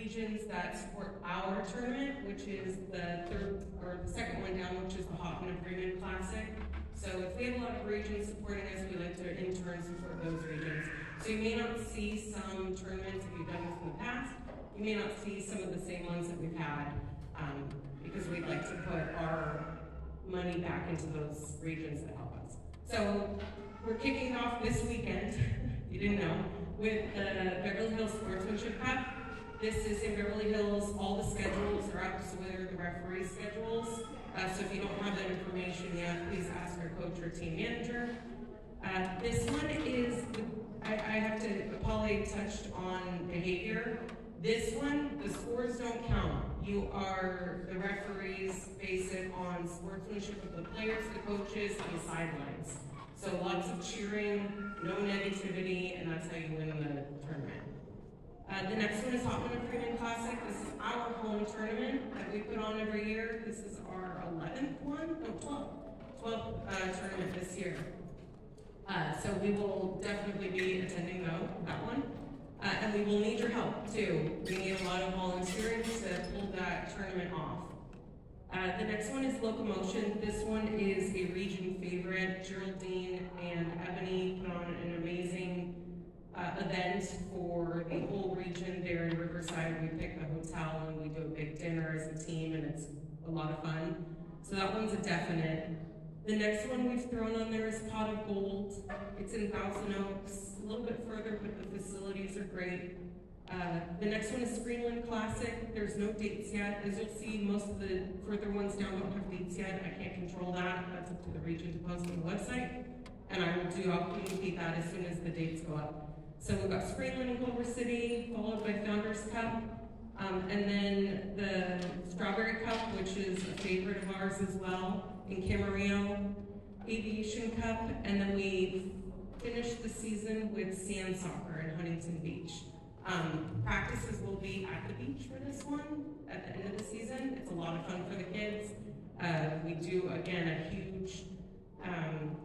regions that support our tournament, which is the second one down, which is the Hoffman of Freeman Classic. So if we have a lot of regions supporting us, we like to in turn support those regions. So you may not see some tournaments if you've done this in the past. You may not see some of the same ones that we've had because we'd like to put our money back into those regions that help us. So we're kicking off this weekend, you didn't know, with the Beverly Hills Sportsmanship Cup. This is in Beverly Hills. All the schedules are up, so whether the referee schedules. So if you don't have that information yet, please ask our coach or team manager. This one is, I have to, Polly touched on behavior. This one, the scores don't count. The referees base it on sportsmanship of the players, the coaches, and the sidelines. So lots of cheering, no negativity, and that's how you win the tournament. The next one is Hoffman and Freeman Classic. This is our home tournament that we put on every year. This is our 11th one, no, 12th tournament this year. So we will definitely be attending that one. And we will need your help too. We need a lot of volunteering to pull that tournament off. The next one is Locomotion. This one is a region favorite. Geraldine and Ebony put on an amazing event for the whole region there in Riverside. We pick the hotel and we do a big dinner as a team, and it's a lot of fun. So that one's a definite. The next one we've thrown on there is Pot of Gold. It's in Thousand Oaks, a little bit further, but the facilities are great. The next one is Greenland Classic. There's no dates yet. As you'll see, most of the further ones down don't have dates yet. I can't control that. That's up to the region to post on the website. And I'll communicate that as soon as the dates go up. So we've got Springland in Culver City, followed by Founders Cup. And then the Strawberry Cup, which is a favorite of ours as well, in Camarillo, Aviation Cup, and then we finished the season with sand soccer in Huntington Beach. Practices will be at the beach for this one at the end of the season. It's a lot of fun for the kids. We do, again,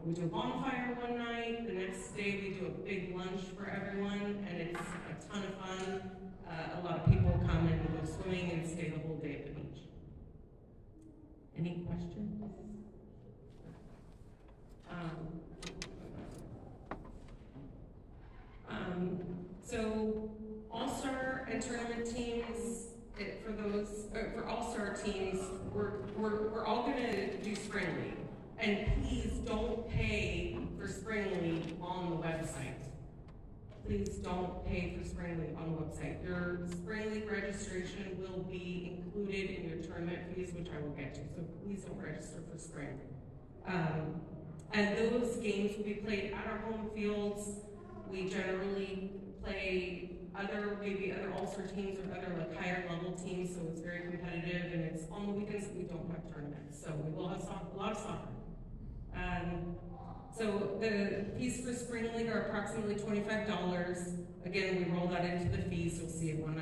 we do a bonfire one night. The next day we do a big lunch for everyone, and it's a ton of fun. A lot of people come and go swimming and stay the whole day at the beach. Any questions? So All-Star and tournament teams, for All-Star teams, we're all gonna do Spring League. And please don't pay for Spring League on the website. Please don't pay for Spring League on the website. Your Spring League registration will be included in your tournament fees, which I will get to, so please don't register for Spring. And those games will be played at our home fields. We generally play maybe other All-Star teams or other higher level teams, so it's very competitive, and it's on the weekends that we don't have tournaments. So we will have a lot of soccer. So the fees for Spring League are approximately $25. Again, we roll that into the fees. You'll see it on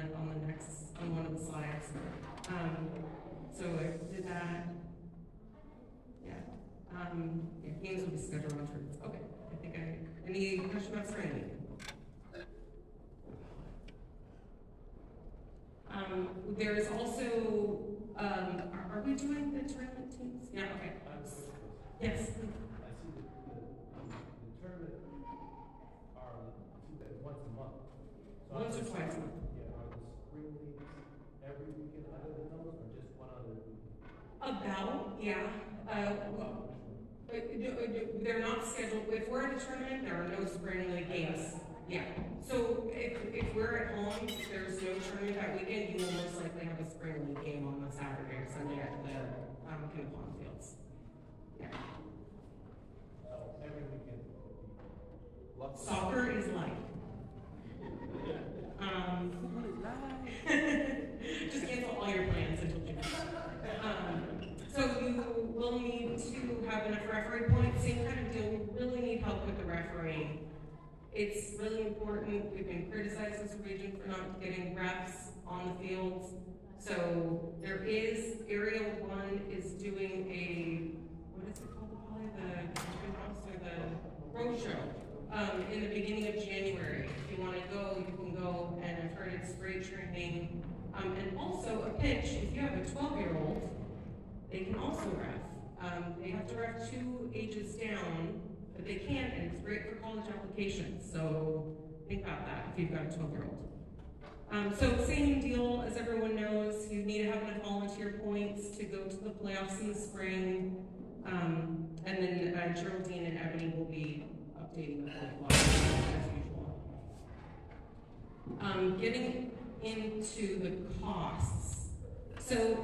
one of the slides. So I did that. Yeah. Games will be scheduled on tournaments. Okay. Any question about Spring League? There is also, are we doing the tournament teams? Yeah, okay. Yes. I see the tournament are once a month. So Once or twice a month. Yeah, are the Spring Leagues every weekend other than those, or just one other weekend? About, yeah. They're not scheduled. If we're at a tournament, there are no Spring League games. Yeah. So if we're at home, if there's no tournament that weekend, you will most likely have a Spring League game on the Saturday or Sunday at the Kinnapon Fields. Yeah. So every weekend. Soccer is life. Just cancel all your plans until June. So you will need to have enough referee points. Same kind of deal. We really need help with the refereeing. It's really important. We've been criticized as a region for not getting refs on the fields. So there is, Area 1 is doing what is it called, Polly? The road show in the beginning of January. If you want to go, you can go, and I've heard it's great training. And also a pitch, if you have a 12-year-old, they can also ref. They have to ref 2 ages down, but they can, and it's great for college applications. So think about that if you've got a 12-year-old. So same deal, as everyone knows, you need to have enough volunteer points to go to the playoffs in the spring. And then Geraldine and Ebony will be updating the point log as usual. Getting into the costs. So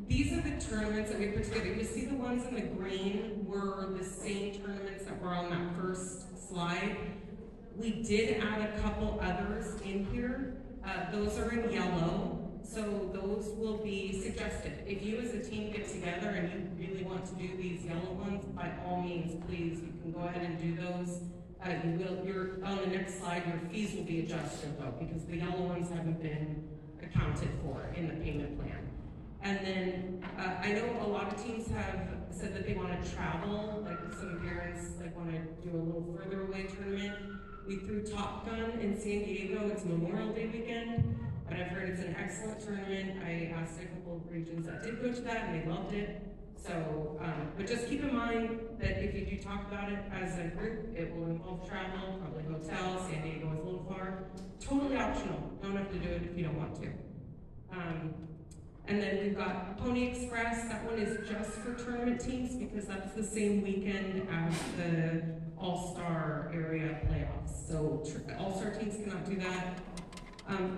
these are the tournaments that we put together. You see the ones in the green were the same tournaments that were on that first slide. We did add a couple others in here. Those are in yellow, so those will be suggested. If you as a team get together and you really want to do these yellow ones, by all means, please, you can go ahead and do those. On the next slide, your fees will be adjusted though, because the yellow ones haven't been accounted for in the payment plan. And then I know a lot of teams have said that they want to travel, like some parents want to do a little further away tournament. We threw Top Gun in San Diego. It's Memorial Day weekend, but I've heard it's an excellent tournament. I asked a couple of regions that did go to that, and they loved it. So, but just keep in mind that if you do talk about it as a group, it will involve travel, probably hotel. San Diego is a little far. Totally optional. Don't have to do it if you don't want to. And then we've got Pony Express. That one is just for tournament teams because that's the same weekend as the All-Star area playoffs. So All-Star teams cannot do that.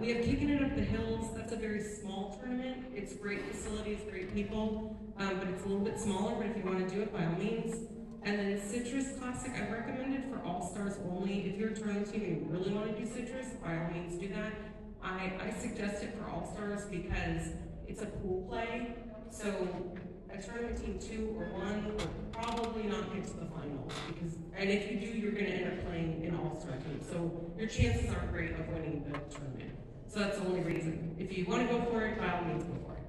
We have Kicking It Up the Hills. That's a very small tournament. It's great facilities, great people, but it's a little bit smaller, but if you want to do it, by all means. And then Citrus Classic, I recommend it for All-Stars only. If you're a tournament team and you really want to do Citrus, by all means do that. I suggest it for All-Stars because it's a pool play, so a tournament team 2 or 1 will probably not get to the finals and if you do, you're going to end up playing an all-star team. So your chances aren't great of winning the tournament. So that's the only reason. If you want to go for it, by all means go for it.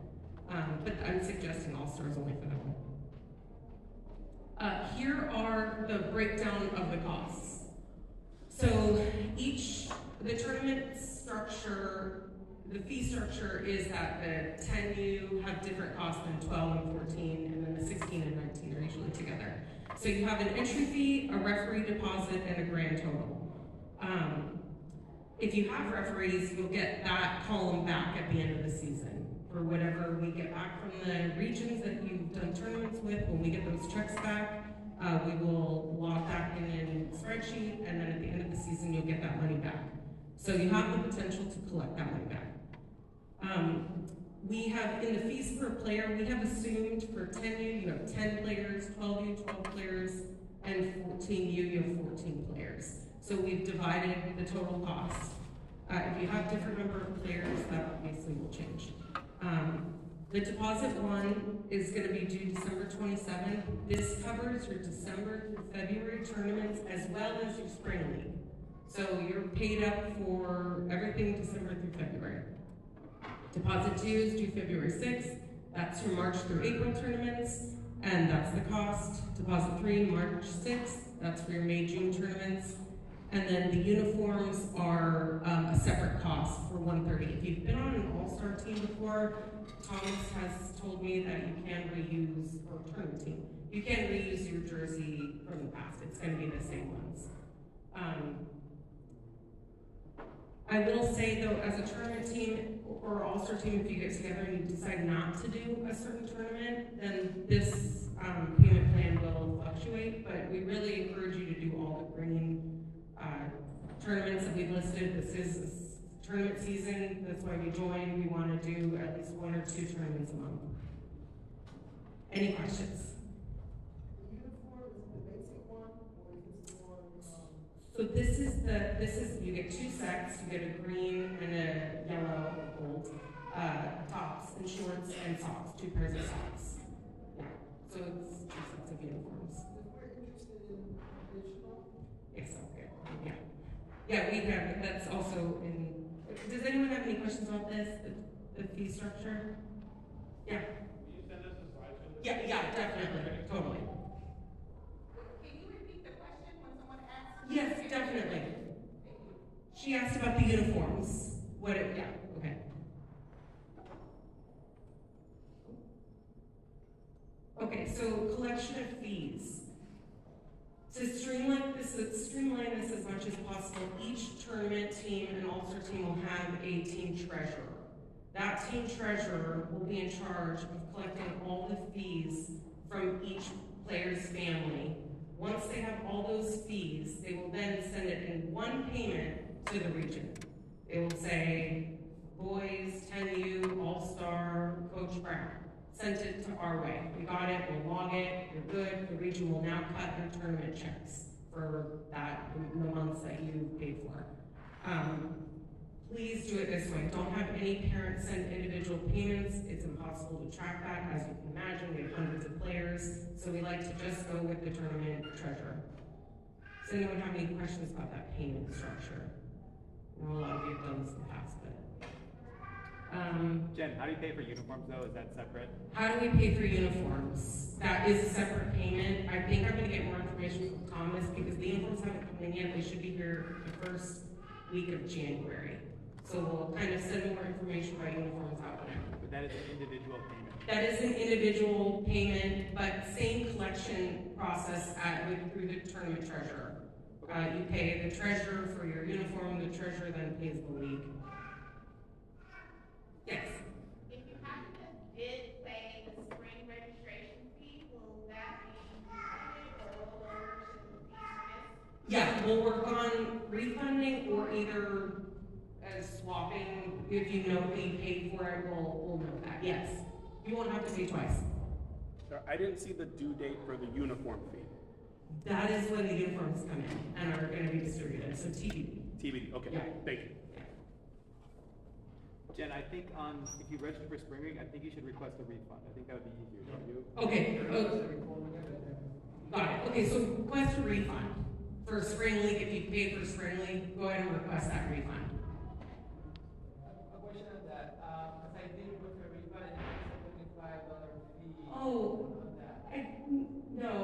But I'm suggesting all-stars only for that one. Here are the breakdown of the costs. So the tournament structure, the fee structure is that the 10U have different costs than 12 and 14, and then the 16 and 19 are usually together. So you have an entry fee, a referee deposit, and a grand total. If you have referees, you'll get that column back at the end of the season. For whatever we get back from the regions that you've done tournaments with, when we get those checks back, we will log that in a spreadsheet, and then at the end of the season, you'll get that money back. So you have the potential to collect that money back. We have, in the fees per player, we have assumed for 10U, you have 10 players, 12U, 12 players, and 14U, you have 14 players. So we've divided the total cost. If you have different number of players, that obviously will change. The deposit one is going to be due December 27th. This covers your December through February tournaments as well as your spring league. So you're paid up for everything December through February. Deposit 2 is due February 6th. That's your March through April tournaments, and that's the cost. Deposit 3, March 6th. That's for your May, June tournaments. And then the uniforms are a separate cost for $130. If you've been on an all-star team before, Thomas has told me that you can reuse, or tournament team, you can reuse your jersey from the past. It's going to be the same ones. I will say though, as a tournament team or all-star team, if you get together and you decide not to do a certain tournament, then this payment plan will fluctuate, but we really encourage you to do all the green tournaments that we've listed. This is tournament season, that's why we joined. We want to do at least 1 or 2 tournaments a month. Any questions? The uniform is the basic one, or is this more? So this is you get 2 sets. You get a green and a yellow or gold tops and shorts and socks, 2 pairs of socks. Yeah. So it's 2 sets of uniforms. If we're interested in additional. Yes. Okay. Yeah. Yeah. We have. That's also in. Does anyone have any questions about this? The fee structure? Yeah. Can you send us a slide for this? Yeah. Definitely. Totally. Can you repeat the question when someone asks? Yes, definitely. She asked about the uniforms. yeah, okay. Okay, so collection of fees. To streamline this as much as possible, each tournament team and all-star team will have a team treasurer. That team treasurer will be in charge of collecting all the fees from each player's family. Once they have all those fees, they will then send it in one payment to the region. They will say, boys, 10U, All-Star, Coach Brown. Sent it to our way. We got it, we'll log it, you're good. The region will now cut your tournament checks for that, the months that you paid for. Please do it this way. Don't have any parents send individual payments. It's impossible to track that. As you can imagine, we have hundreds of players, so we like to just go with the tournament treasurer. Does anyone have any questions about that payment structure? I know a lot of you have done this in the past, but. Jen, how do you pay for uniforms though? Is that separate? How do we pay for uniforms? That is a separate payment. I think I'm gonna get more information from Thomas because the uniforms haven't come in yet. They should be here the first week of January. So we'll kind of send more information about uniforms out now. But that is an individual payment. That is an individual payment, but same collection process through the tournament treasurer. You pay the treasurer for your uniform, the treasurer then pays the league. Yes? If you happen to bid, say, the spring registration fee, will that be refunded or rolled over to the fees? Yeah, we'll work on refunding or either swapping. If you know that you paid for it, we'll know that, yes. You won't have to pay twice. I didn't see the due date for the uniform fee. That is when the uniforms come in and are gonna be distributed, so TBD. TBD, okay, Yeah. thank you. Jen, I think if you register for spring league, I think you should request a refund. I think that would be easier, don't you? Okay, got it. Okay, so request a refund for spring league. If you paid for spring league, go ahead and request that refund. A question on that, because I did with the refund and it's a $25 fee. Oh, On that. no.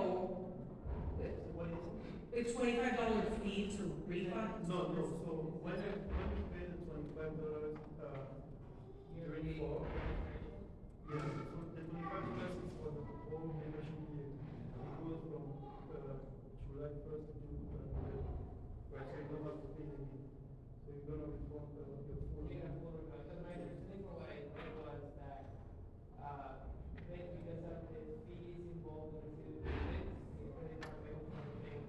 What is it? It's $25 fee to refund? No, so when you pay the $25, during fall, yes, so the $25 is for the whole membership year. It goes from, July 1st to November, right, so you don't have to pay again. So you're gonna refund your full. Yeah, because my understanding from what I read was that, because of the fees involved in the bids, it's really not able to pay,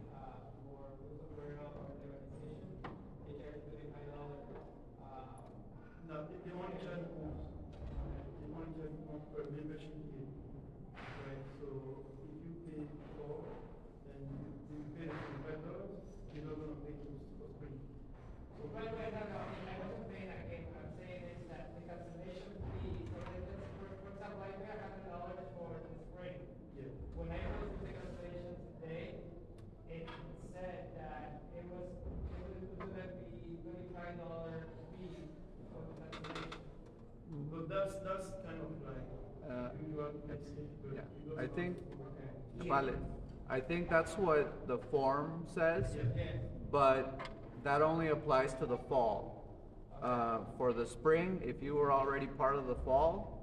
for rules of burial or the organization, they charge $25, No, they only charge once. They only charge once per membership year. Right, so if you pay four, then you pay $25, you're not gonna pay for spring. So Right, no, I wasn't saying that again, what I'm saying is that the cancellation fee, so for example, I pay $100 for the spring. yeah. When I posted the cancellation today, it said that it was gonna be $25 fee for the cancellation. But that's kind of like usual message, but yeah, it doesn't I think- have to- Vale. I think that's what the form says, Yeah. but that only applies to the fall. For the spring, if you were already part of the fall,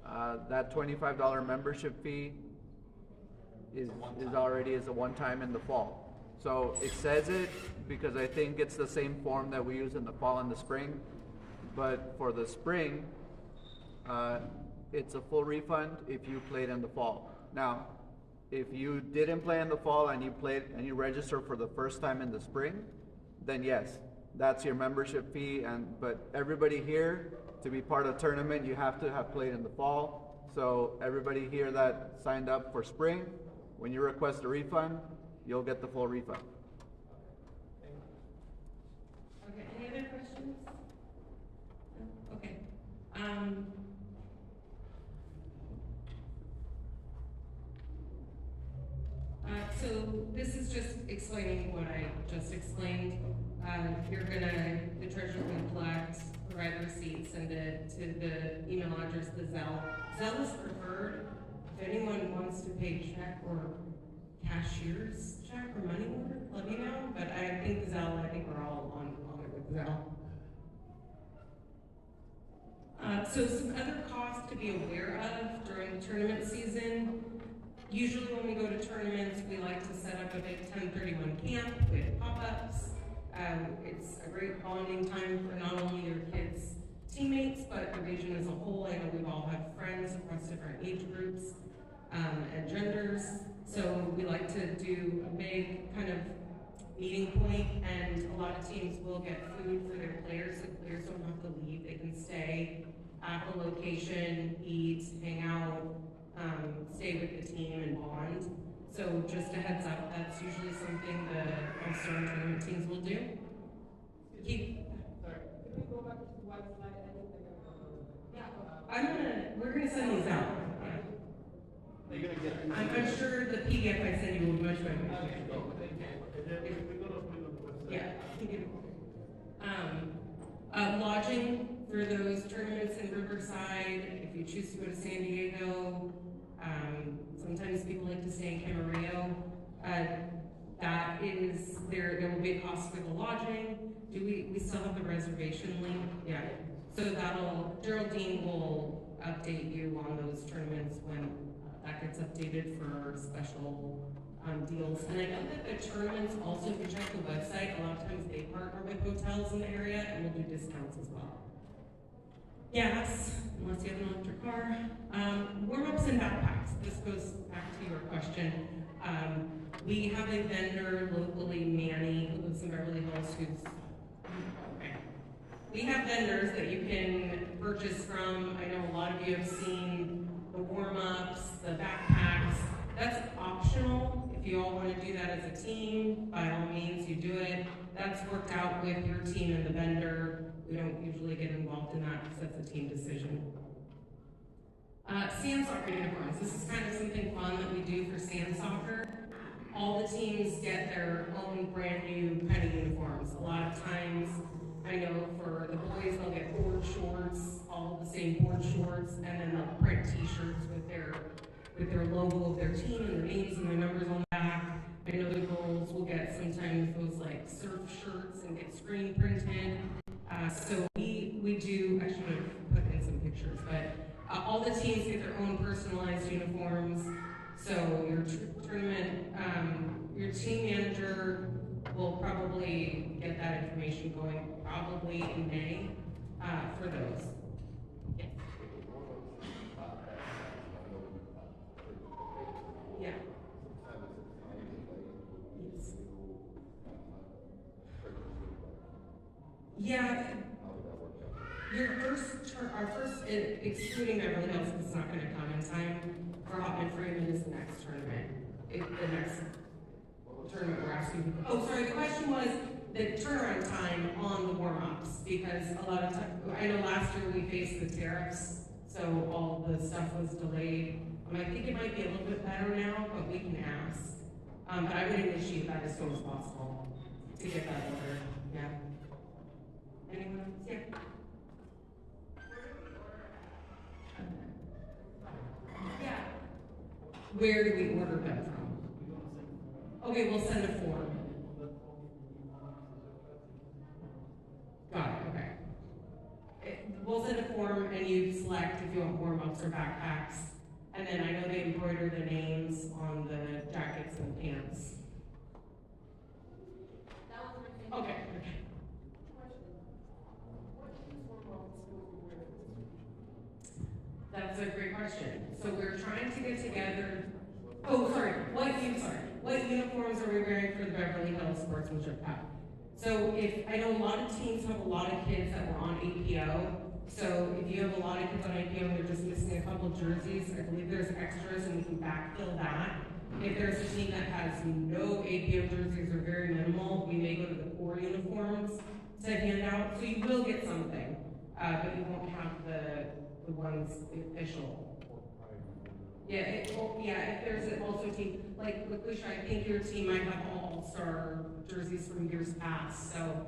that $25 membership fee is already a one-time in the fall. So it says it because I think it's the same form that we use in the fall and the spring, but for the spring, it's a full refund if you played in the fall. Now, if you didn't play in the fall and you played and you register for the first time in the spring, then yes, that's your membership fee. But everybody here, to be part of the tournament, you have to have played in the fall. So everybody here that signed up for spring, when you request a refund, you'll get the full refund. Okay, any other questions? No? Okay. So this is just explaining what I just explained. The treasurer's gonna collect, provide receipts, send it to the email address, the Zelle. Zelle is preferred. If anyone wants to pay check or cashier's check or money order, let me know. But I think Zelle, I think we're all on it with Zelle. So some other costs to be aware of during tournament season. Usually when we go to tournaments, we like to set up a big 1031 camp with pop-ups. It's a great bonding time for not only your kids' teammates, but the region as a whole. I know we all have friends across different age groups and genders. So we like to do a big kind of meeting point, and a lot of teams will get food for their players, so players don't have to leave. They can stay at the location, eat, hang out, stay with the team and bond. So just a heads up, that's usually something the all-star tournament teams will do. Sorry, can we go back to one slide? I think We're gonna send these out. You're gonna get. I'm sure the PDF I send you will be much better. And then we're gonna put it on the website. Yeah. Lodging for those tournaments in Riverside, if you choose to go to San Diego, sometimes people like to stay in Camarillo. That is, there will be a cost for the lodging. We still have the reservation link? Yeah. So Geraldine will update you on those tournaments when that gets updated for special deals. And I know that the tournaments also, if you check the website, a lot of times they partner with hotels in the area and will do discounts as well. Gas, unless you have an electric car. Warm-ups and backpacks. This goes back to your question. We have a vendor locally, Manny, who lives in Beverly Hills, we have vendors that you can purchase from. I know a lot of you have seen the warm-ups, the backpacks. That's optional. If you all want to do that as a team, by all means, you do it. That's worked out with your team and the vendor. We don't usually get involved in that because that's a team decision. Sand soccer uniforms. This is kind of something fun that we do for sand soccer. All the teams get their own brand new kind of uniforms. A lot of times, I know for the boys, they'll get board shorts, all the same board shorts, and then they'll print t-shirts with their logo of their team and their names and their numbers on the back. I know the girls will get sometimes those like surf shirts and get screen printed. So we do, I should have put in some pictures, but all the teams get their own personalized uniforms. So your tournament, your team manager will probably get that information going probably in May for those. Yes. Yeah. Yes. Yeah. Our first, excluding Beverly Hills, because it's not going to come in time for Hopman Freeman is the next tournament. The next tournament we're asking. Oh, sorry. The question was the turnaround time on the warm-ups, because a lot of time, I know last year we faced the tariffs, so all the stuff was delayed. I think it might be a little bit better now, but we can ask. But I would initiate that as soon as possible to get that order. Yeah. Anyone else? Yeah. Yeah. Where do we order them from? Okay, we'll send a form. Got it, okay. We'll send a form and you select if you want warm-ups or backpacks. And then I know they embroider the names on the jackets and pants. Okay. That's a great question. So we're trying to get together. Oh, sorry. What uniforms are we wearing for the Beverly Hills Sportsmanship Cup? So I know a lot of teams have a lot of kids that were on APO. So if you have a lot of kids on APO and they're just missing a couple jerseys, I believe there's extras and we can backfill that. If there's a team that has no APO jerseys or very minimal, we may go to the core uniforms to hand out. So you will get something, but you won't have the ones official. Yeah, if there's also a team, like Laquisha, I think your team might have all-star jerseys from years past, so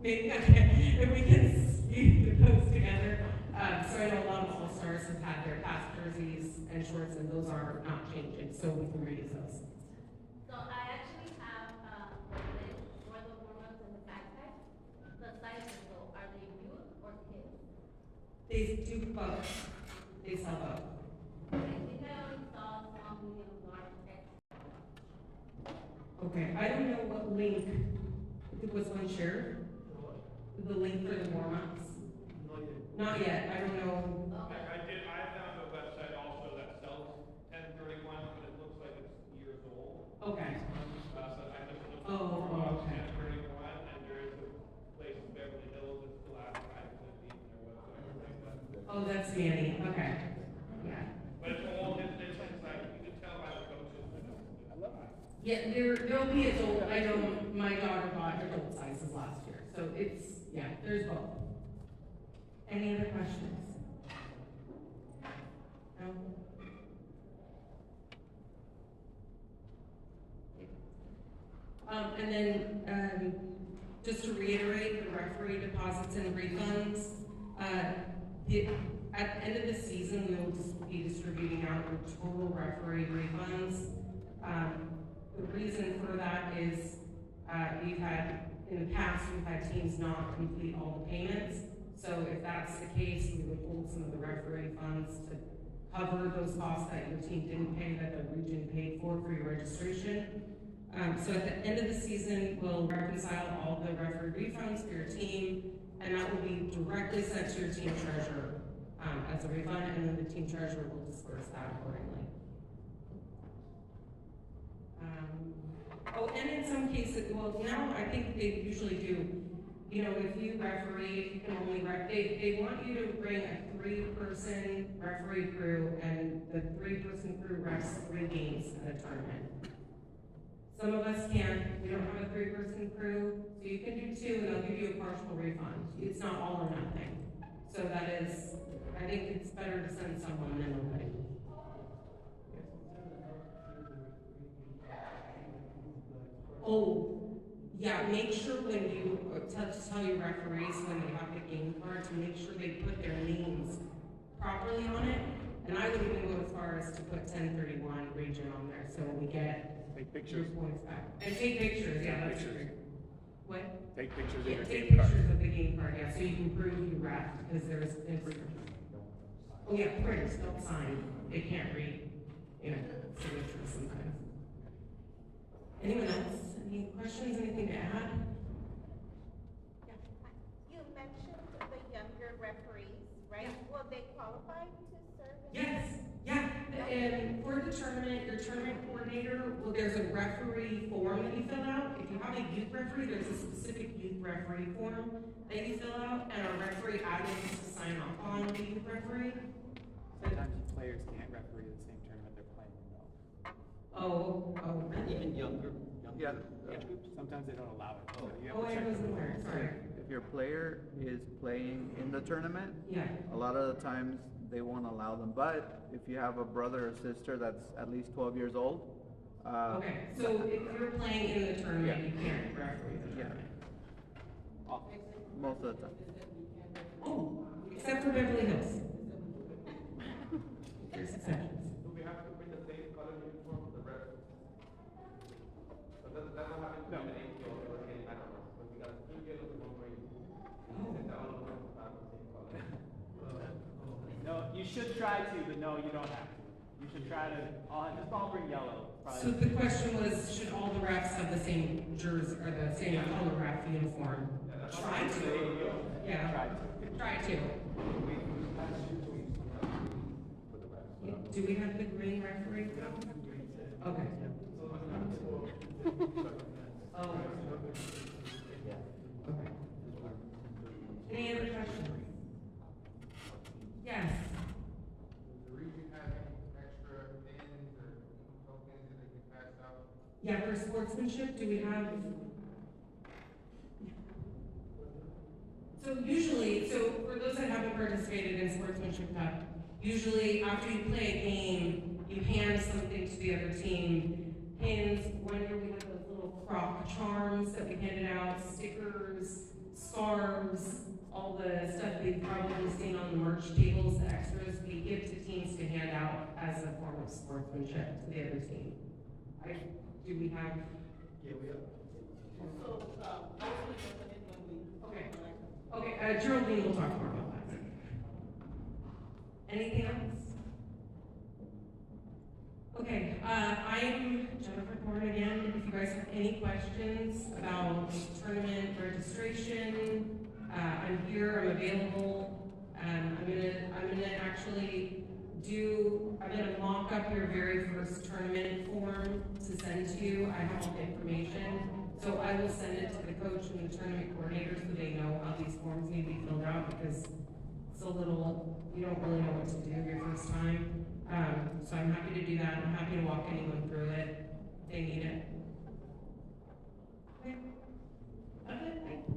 maybe if we can see those together. So I know a lot of all-stars have had their past jerseys and shorts, and those are not changing, so we can reuse those. So I actually have the list for the warm-ups and the backpacks. The sizes though, are they youth or kids? They do both. They sell both. I think I only saw some with a large text. Okay, I don't know what link, was one shared? The link for the warm-ups? Not yet. Not yet, I don't know. I found a website also that sells 1031, but it looks like it's years old. Okay. But I just looked Oh, okay. 1031, and there is a place in Beverly Hills that's still advertising it, even their website. Oh, that's Manny, okay. Yeah. But it's all, it's like, you can tell by the coaches. I love it. Yeah, there'll be adult, I know my daughter bought adult sizes last year, so it's, yeah, there's both. Any other questions? No? And then, just to reiterate, the referee deposits and refunds, at the end of the season, we will just be distributing out the total referee refunds. The reason for that is, in the past, we've had teams not complete all the payments. So if that's the case, we would hold some of the referee funds to cover those costs that your team didn't pay, that the region paid for your registration. So at the end of the season, we'll reconcile all the referee refunds for your team, and that will be directly sent to your team treasurer as a refund, and then the team treasurer will disperse that accordingly. Oh, and in some cases, well, now I think they usually do, you know, if you referee, you can only they want you to bring a 3-person referee crew, and the 3-person crew refs 3 games in a tournament. Some of us can't, we don't have a 3-person crew, so you can do 2 and they'll give you a partial refund. It's not all or nothing. So that is, I think it's better to send someone than nobody. Oh, yeah, make sure when you tell your referees when they have the game card to make sure they put their names properly on it. And I would even go as far as to put 1031 region on there so we get Take your pictures. points back. And take pictures, yeah, that's Pictures. true. What? Take pictures of Yeah, your take game card. pictures of the game card, yeah, so you can prove you ref, because there's, oh yeah, printers don't sign, they can't read, you know, signatures sometimes. Anyone else? Any questions, anything to add? You mentioned the younger referees, right? Yeah. Will they qualify to serve? Yes, yeah, and for the tournament, your tournament coordinator, well, there's a referee form that you fill out. If you have a youth referee, there's a specific youth referee form that you fill out, and our referee admin has to sign off on the youth referee. Sometimes players can't referee the same tournament they're playing in though. Oh, really? Even younger. Yeah. Age groups, sometimes they don't allow it. So you have Oh, to I check wasn't the aware, rules. sorry. If your player is playing in the tournament, Yeah, a lot of the times they won't allow them. But if you have a brother or sister that's at least 12 years old, okay, so if you're playing in the tournament, Yeah. you can't referee the Yeah. tournament? most of the time. Oh, except for Beverly Hills. There's exceptions. Do we have to bring the same color uniform for the rest? So that will happen to the AYSO or any, I don't know, but we got 2 yellows and 1 green. And that all of them have the same color. No, you should try to, but no, you don't have to. You should try to, just all bring yellow. So the question was, should all the refs have the same jersey, or the same color ref uniform? Try to. Yeah. Try to. Try to. Do we have the green referee? Okay. Oh. Okay. Any other questions? Yes. Does the region have any extra pins or tokens that they can pass out? Yeah, for sportsmanship, do we have? So usually, so for those that haven't participated in Sportsmanship Cup, usually after you play a game, you hand something to the other team. Pins, one year we had those little croc charms that we handed out, stickers, scarves, all the stuff you've probably seen on the merch tables, the extras we give to teams to hand out as a form of sportsmanship to the other team. Do we have? Yeah, we have. Okay. Okay, Geraldine will talk more about that. Anything else? Okay, I'm Jennifer Thorne again. If you guys have any questions about tournament registration, I'm here, I'm available. I'm gonna actually I'm gonna mock up your very first tournament form to send to you. I have all the information. So I will send it to the coach and the tournament coordinator so they know how these forms need to be filled out because it's a little, you don't really know what to do your first time. So I'm happy to do that. I'm happy to walk anyone through it if they need it. Okay. That's it. Thanks.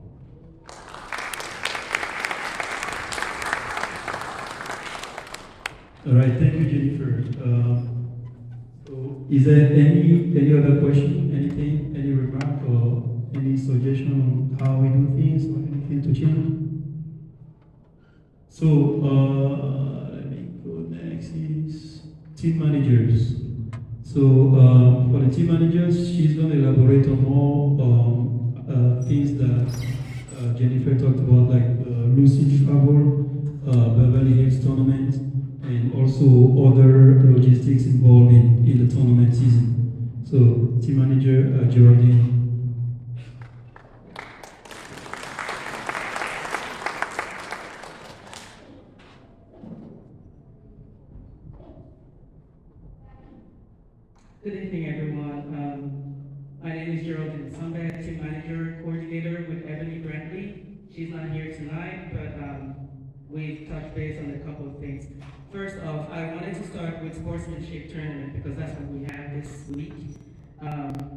All right, thank you, Jennifer. So, is there any other question, anything, any remark, or any suggestion on how we do things, or anything to change? So, let me go next. Is team managers. So, for the team managers, she's going to elaborate on more things that Jennifer talked about, like Lucy travel, Beverly Hills tournament, and also other logistics involved in the tournament season. So, team manager Geraldine. Good evening, everyone. My name is Geraldine Samba, team manager, coordinator with Ebony Brantley. She's not here tonight, but we've touched base on a couple of things. First off, I wanted to start with sportsmanship tournament because that's what we have this week.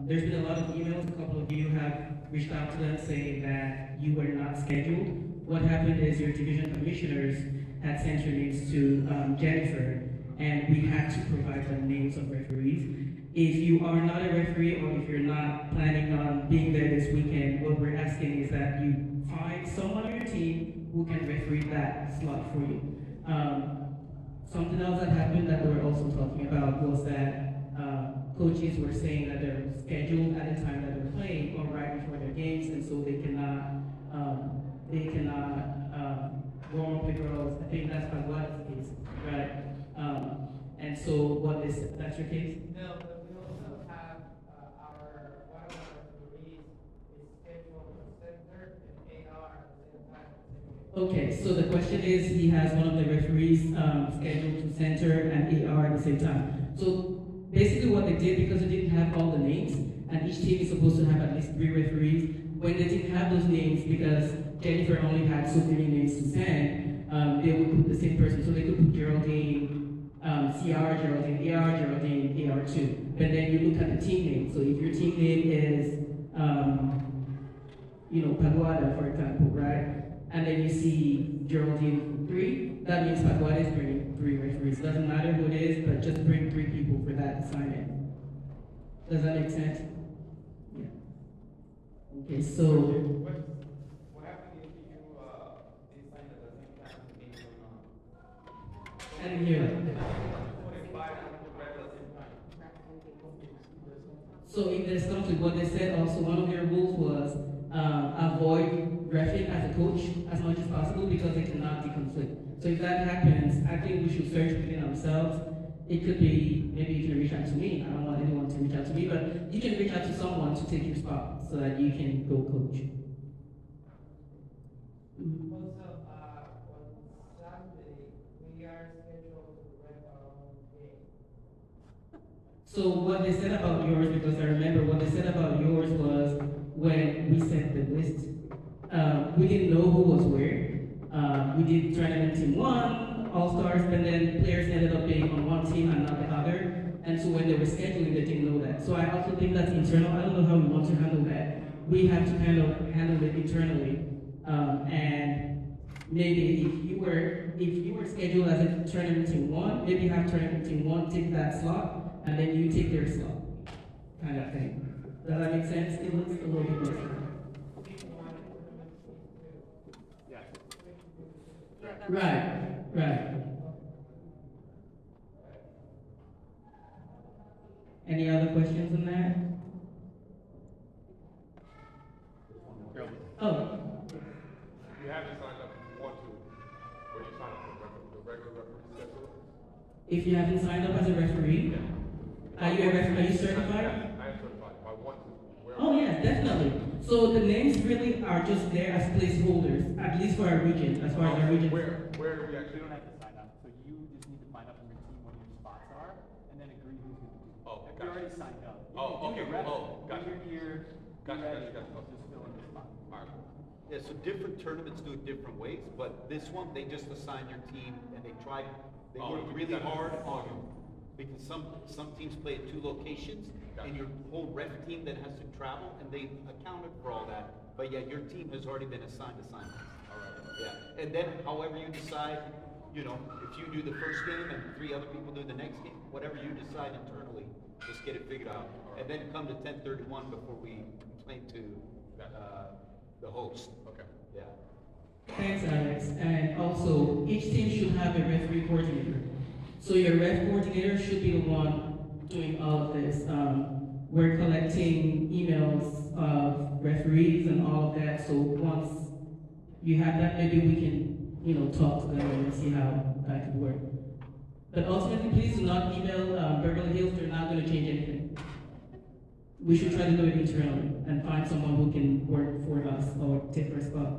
There's been a lot of emails. A couple of you have reached out to them saying that you were not scheduled. What happened is your division commissioners had sent your names to Jennifer, and we had to provide the names of referees. If you are not a referee or if you're not planning on being there this weekend, what we're asking is that you find someone on your team who can referee that slot for you. Something else that happened that we were also talking about was that coaches were saying that they're scheduled at the time that they're playing or right before their games, and so they cannot warm up the girls. I think that's what the case, right? And so what is that's your case? No, but we also have one of our referees is scheduled for center and AR at the same time. Okay, so the question is, he has one of the referees scheduled to center and AR at the same time. So basically what they did, because they didn't have all the names, and each team is supposed to have at least 3 referees, when they didn't have those names, because Jennifer only had so many names to send, they would put the same person. So they could put Geraldine, CR Geraldine, AR Geraldine, AR2. But then you look at the team name. So if your team name is, Paguada, for example, right? And then you see Geraldine 3, that means Paguada is bringing 3 referees. Doesn't matter who it is, but just bring 3 people for that assignment. Does that make sense? Yeah. Okay, so. What happened if you decide at the same time to make some? I didn't hear that. So if there's conflict, what they said also, one of their rules was avoid reffing as a coach as much as possible because it cannot be conflict. So if that happens, I think we should search within ourselves. It could be, maybe you can reach out to me. I don't want anyone to reach out to me, but you can reach out to someone to take your spot so that you can go coach. Also, on Sunday, we are scheduled to rep our own game. So what they said about yours, because I remember what they said about yours was when we sent the list, we didn't know who was where. We did tournament team 1, all-stars, but then players ended up being on one team and not the other. And so when they were scheduling, they didn't know that. So I also think that's internal. I don't know how we want to handle that. We have to kind of handle it internally. And maybe if you were scheduled as a tournament team 1, maybe have tournament team 1 take that slot, and then you take their slot, kind of thing. Does that make sense? It looks a little bit different. Right. Any other questions on that? Oh. You haven't signed up if you want to, but you signed up for regular referee schedule? If you haven't signed up as a referee, are you certified? I am certified. If I want to, Oh yeah, definitely. So the names really are just there as placeholders, at least for our region, as far as our region. Where do we You actually? don't have to sign up, so you just need to find out from your team what your spots are, and then agree who's going to do it. Oh, If gotcha. you're already signed up. You Oh, can do okay, the rest. oh, gotcha. When you're here, Gotcha, be ready, gotcha, gotcha. just fill in the spot. All right. Yeah, so different tournaments do it different ways, but this one, they just assign your team and they Oh, work you really got it. hard on, because some teams play at 2 locations, and your whole ref team then has to travel, and they accounted for all that, but yeah, your team has already been assigned assignments. All right. Yeah, and then however you decide, you know, if you do the first game and 3 other people do the next game, whatever you decide internally, just get it figured out. And then come to 10:31 before we complain to, the host. Okay. Yeah. Thanks, Alex. And also, each team should have a referee coordinator. So your ref coordinator should be the one doing all of this. We're collecting emails of referees and all of that. So once you have that, maybe we can, talk to them and see how that could work. But ultimately, please do not email Beverly Hills. They're not going to change anything. We should try to do it internally and find someone who can work for us or take our spot.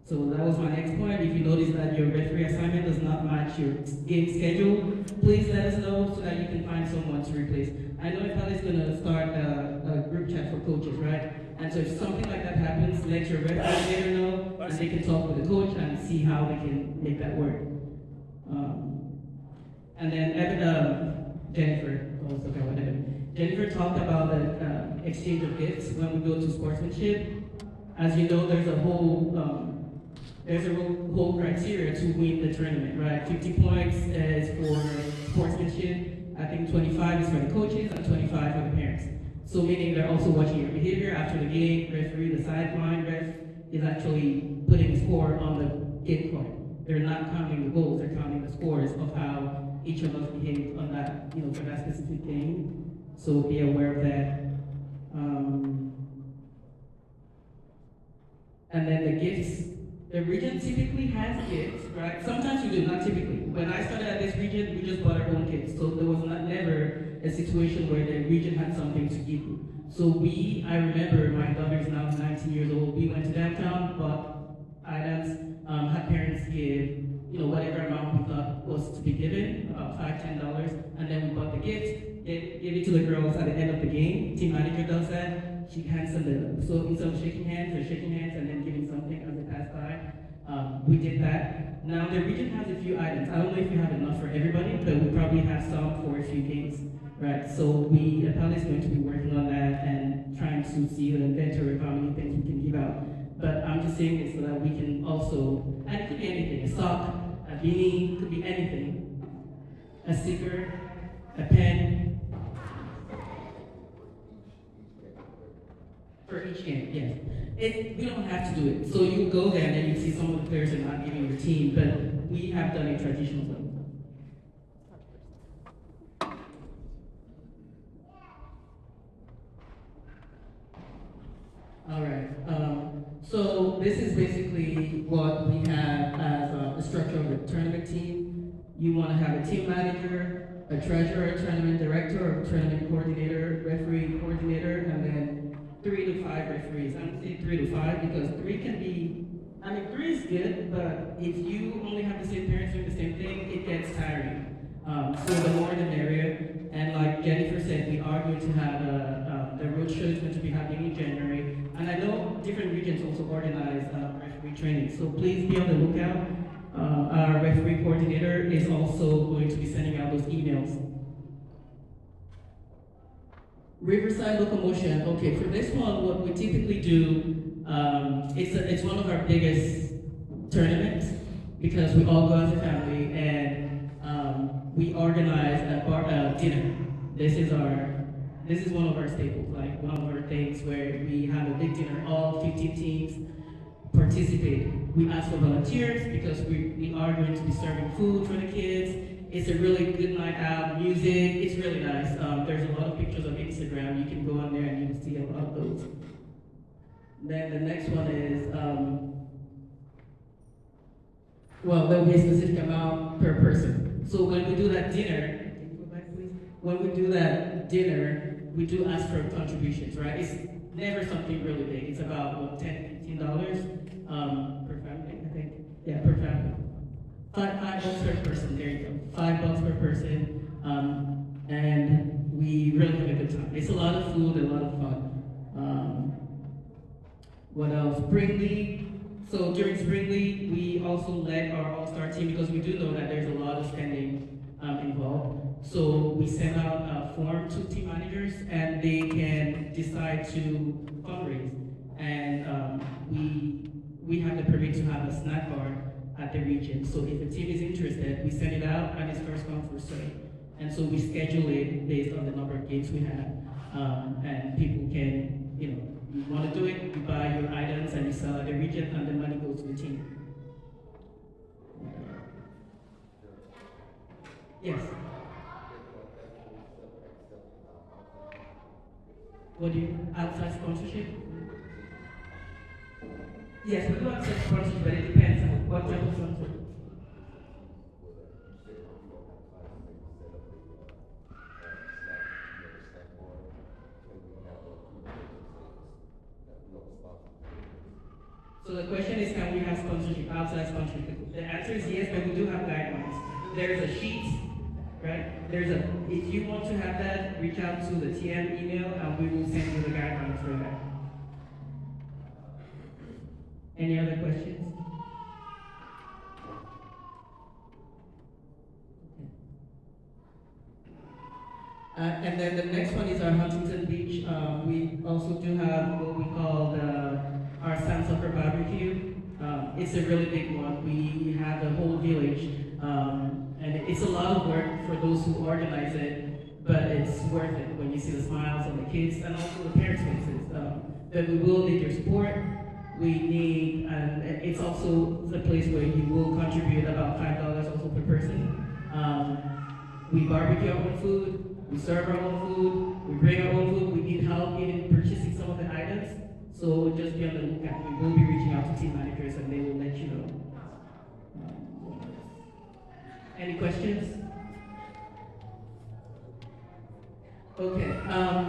So that was my next point. If you notice that your referee assignment does not match your game schedule, please let us know so that you can find someone to replace. I know Ipal is going to start a group chat for coaches, right? And so if something like that happens, let your ref coordinator know, and they can talk with the coach and see how they can make that work. And then Jennifer, also Jennifer talked about the exchange of gifts when we go to sportsmanship. As you know, there's a whole criteria to win the tournament, right? 50 points is for sportsmanship. I think 25 is for the coaches and 25 for the parents. So meaning they're also watching your behavior after the game. Referee, the sideline ref, is actually putting a score on the game clock. They're not counting the goals, they're counting the scores of how each of us behaved on that, for that specific game. So be aware of that. And then the gifts. The region typically has gifts, right? Sometimes we do, not typically. When I started at this region, we just bought our own gifts. So there was never a situation where the region had something to give you. So I remember my daughter is now 19 years old. We went to downtown, bought items, had parents give, whatever amount we thought was to be given, about $5, $10, and then we bought the gifts, gave it to the girls at the end of the game. Team manager does that. She hands them so instead of shaking hands, they're shaking hands and then giving something as they pass by. We did that. Now the region has a few items. I don't know if we have enough for everybody, but we probably have some for a few games, right? So Appel is going to be working on that and trying to see the inventory of how many things we can give out. But I'm just saying this so that we can also, and it could be anything, a sock, a beanie, it could be anything. A sticker, a pen. For each game, yes. We don't have to do it. So you go there and then you see some of the players are not giving your team, but we have done it traditional way. All right. So this is basically what we have as the structure of the tournament team. You want to have a team manager, a treasurer, a tournament director, or a tournament coordinator, referee coordinator, and then 3 to 5 referees. I'm going to say 3 to 5 because 3 can be, 3 is good, but if you only have the same parents doing the same thing, it gets tiring. So the more the merrier. And like Jennifer said, we are going to have the road show is going to be happening in January. And I know different regions also organize referee training. So please be on the lookout. Our referee coordinator is also going to be sending out those emails. Riverside locomotion. Okay, for this one, what we typically do, it's one of our biggest tournaments because we all go as a family and we organize a dinner. This is one of our staples, like one of our things where we have a big dinner. All 15 teams participate. We ask for volunteers because we are going to be serving food for the kids. It's a really good night out, music, it's really nice. There's a lot of pictures on Instagram. You can go on there and you can see a lot of those. Then the next one is Well, there will be a specific amount per person. So when we do that dinner, can you go back, please? When we do that dinner, we do ask for contributions, right? It's never something really big. It's about what, $10, $15 per family, I think. Yeah, per family. $5 per person. There you go. $5 per person, and we really have a good time. It's a lot of food, a lot of fun. What else? Spring League. So during Spring League, we also led our all-star team because we do know that there's a lot of spending involved. So we send out a form to team managers, and they can decide to fundraise. And we have the permit to have a snack bar at the region. So if a team is interested, we send it out, and it's first come, first served. And so we schedule it based on the number of games we have, and people can, you want to do it, you buy your items and you sell at the region, and the money goes to the team. Yes. What do you, outside sponsorship? Yes, we do outside sponsorship, but it depends on what type of sponsorship. So the question is, can we have sponsorship, outside sponsorship? The answer is yes, but we do have guidelines. There's a sheet, right? If you want to have that, reach out to the TM email and we will send you the guidelines for that. Any other questions? And then the next one is our Huntington Beach. We also do have what we call our sand soccer barbecue. It's a really big one. We have the whole village, and it's a lot of work for those who organize it, but it's worth it when you see the smiles on the kids and also the parents' faces. But we will need your support. We need, and it's also the place where you will contribute about $5 also per person. We barbecue our own food. We serve our own food, we bring our own food, we need help in purchasing some of the items. So just be on the lookout. We will be reaching out to team managers and they will let you know. Any questions? Okay,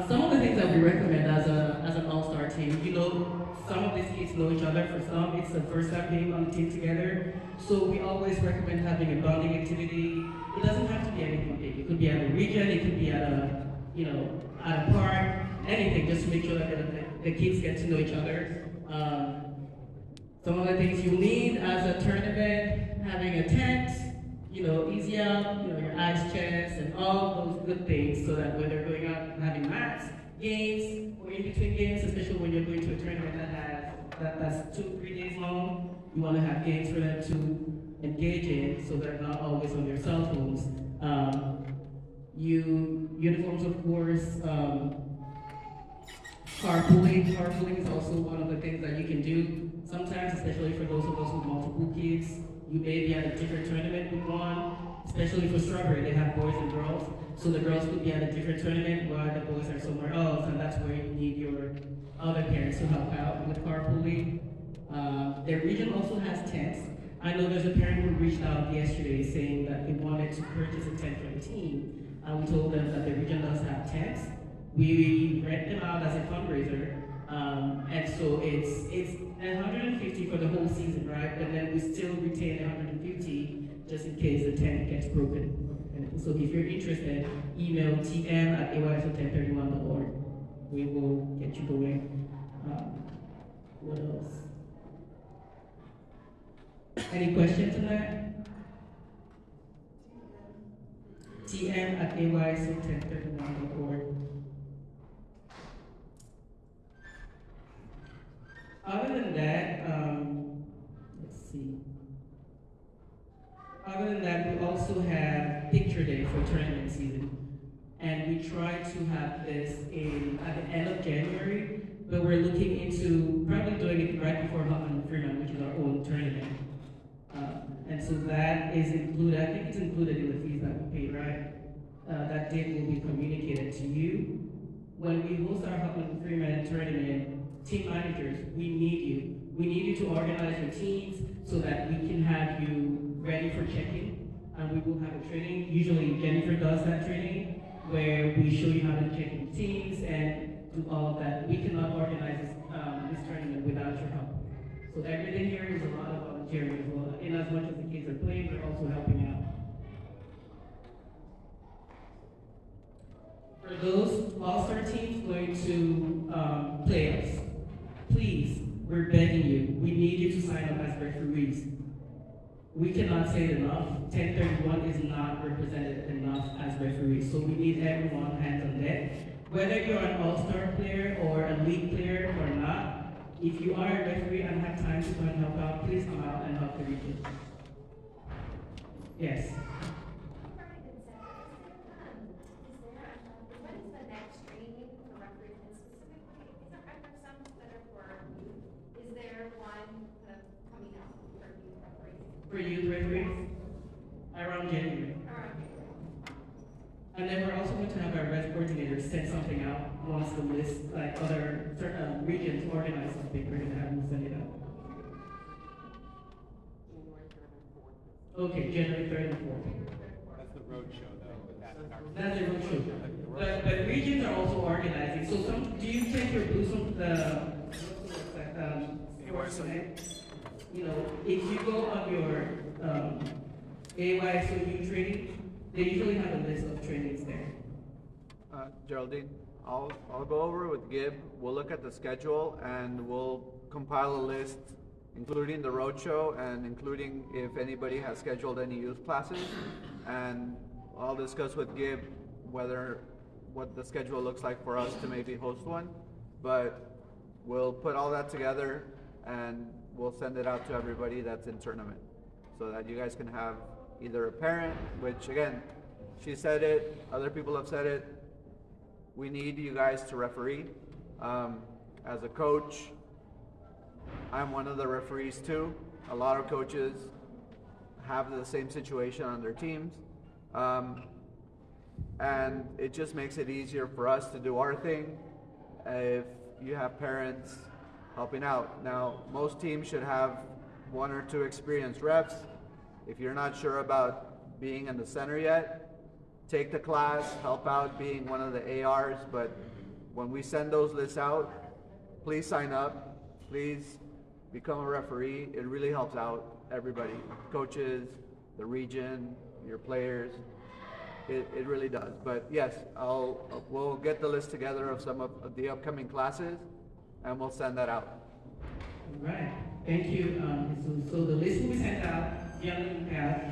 some of the things that we recommend as an all-star team, some of these kids know each other. For some, it's the first time being on the team together. So we always recommend having a bonding activity. It doesn't have to be anything big. It could be at a region, it could be at a park, anything, just to make sure that the kids get to know each other. Some of the things you need as a tournament, having a tent, easy out, your ice chest and all those good things, so that when they're going out and having mats, games, or in between games, especially when you're going to a tournament that's 2-3 days long, you want to have games for them to engage in, so they're not always on their cell phones. Uniforms, of course. Carpooling is also one of the things that you can do. Sometimes, especially for those of us with multiple kids, you may be at a different tournament with one, especially for Strawberry, they have boys and girls. So the girls could be at a different tournament while the boys are somewhere else, and that's where you need your other parents to help out with carpooling. Their region also has tents. I know there's a parent who reached out yesterday saying that they wanted to purchase a tent for the team. We told them that the region does have tents. We rent them out as a fundraiser, and so it's $150 for the whole season, right? But then we still retain $150 just in case the tent gets broken. And so if you're interested, email tm@ayso1031.org. We will get you going. What else? Any questions on that? tm@ayso1031.org. Other than that, let's see. Other than that, we also have Picture Day for tournament season. And we try to have this at the end of January, but we're looking into probably doing it right before Hotman and Freeman, which is our own tournament. And so that is included, I think it's included in the fees that we pay, right? That date will be communicated to you. When we host our Hotman and Freeman tournament, team managers, we need you. We need you to organize your teams so that we can have you ready for check-in. And we will have a training. Usually Jennifer does that training where we show you how to check in teams and do all of that. We cannot organize this tournament without your help. So everything here is a lot of volunteering as well. In as much as the kids are playing, we're also helping out. For those all-star teams going to playoffs, please, we're begging you, we need you to sign up as referees. We cannot say it enough, 1031 is not represented enough as referees, so we need everyone hands on deck. Whether you're an all-star player or a league player or not, if you are a referee and have time to come and help out, please come out and help the region. Yes. For youth referees around January. And then we're also going to have our res coordinators send something out once the list, like other regions organize something, we're going to have them send it out. Okay, January 3rd and 4th. That's the road show though. That's the road show. But regions are also organizing. So do you take your boots from the AYSO? You know, if you go on your AYSO training, they usually have a list of trainings there. Geraldine, I'll go over with Gib. We'll look at the schedule and we'll compile a list, including the roadshow and including if anybody has scheduled any youth classes. And I'll discuss with Gib what the schedule looks like for us to maybe host one. But we'll put all that together and we'll send it out to everybody that's in tournament so that you guys can have either a parent, which again, she said it, other people have said it, we need you guys to referee. As a coach, I'm one of the referees too. A lot of coaches have the same situation on their teams. And it just makes it easier for us to do our thing if you have parents helping out. Now, most teams should have 1 or 2 experienced refs. If you're not sure about being in the center yet, take the class, help out being one of the ARs, but when we send those lists out, please sign up, please become a referee. It really helps out everybody, coaches, the region, your players. It really does. But yes, we'll get the list together of some of the upcoming classes and we'll send that out. All right, thank you. So the list will be sent out. Young have.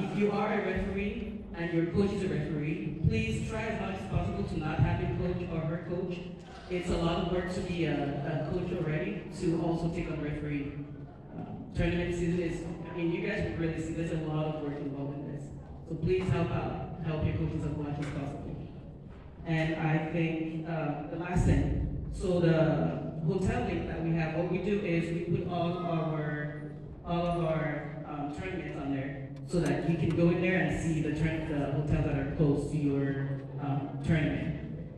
If you are a referee and your coach is a referee, please try as much as possible to not have your coach or her coach. It's a lot of work to be a coach already to also take on referee. Tournament season is, I mean, you guys would really see there's a lot of work involved in this. So please help out, help your coaches as much as possible. And I think the last thing, so the hotel link that we have, what we do is we put all of our tournaments on there so that you can go in there and see the hotels that are close to your tournament.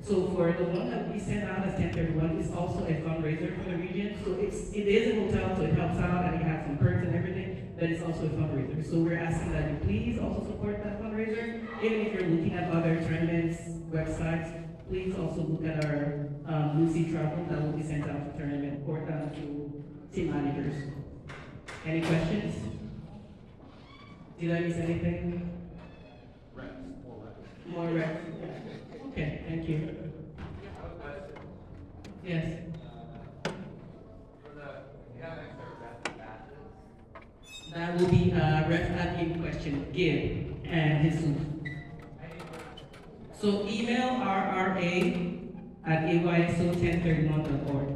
So for the one that we sent out as 1031 is also a fundraiser for the region. So it is a hotel, so it helps out and it has some perks and everything, but it's also a fundraiser. So we're asking that you please also support that fundraiser. Even if you're looking at other tournaments, websites, please also look at our Lucy Travel that will be sent out to tournament or to team managers. Any questions? Did I miss anything? Reps, more reps. More reps. Okay, thank you. Yes. That will be ref admin question, Gib and Jesus. So email rra@ayso1031.org.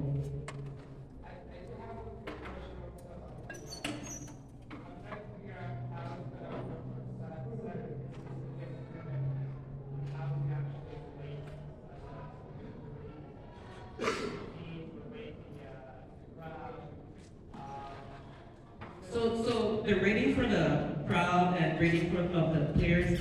So the rating for the crowd and rating of the players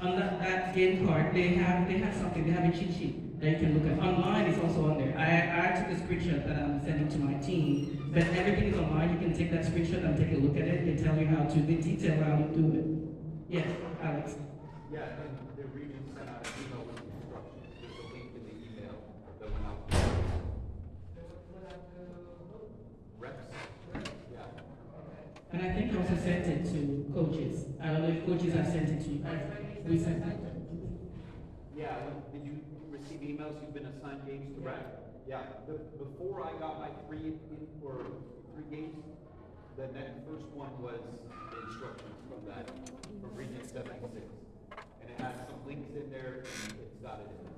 on that game card, they have something. They have a cheat sheet that you can look at. Online is also on there. I took a screenshot that I'm sending to my team, but everything is online. You can take that screenshot and take a look at it. They tell you how to, they detail how to do it. Yes, Alex. Yeah, and the region sent out an email with instructions. There's a link in the email that went out. Reps? Yeah. And I think you also sent it to coaches. I don't know if coaches have sent it to you. We sent it. Yeah, did you receive emails? You've been assigned games to rec? Yeah. Before I got my three games, the first one was the instructions from Region 76. And it has some links in there, and it's got it in there.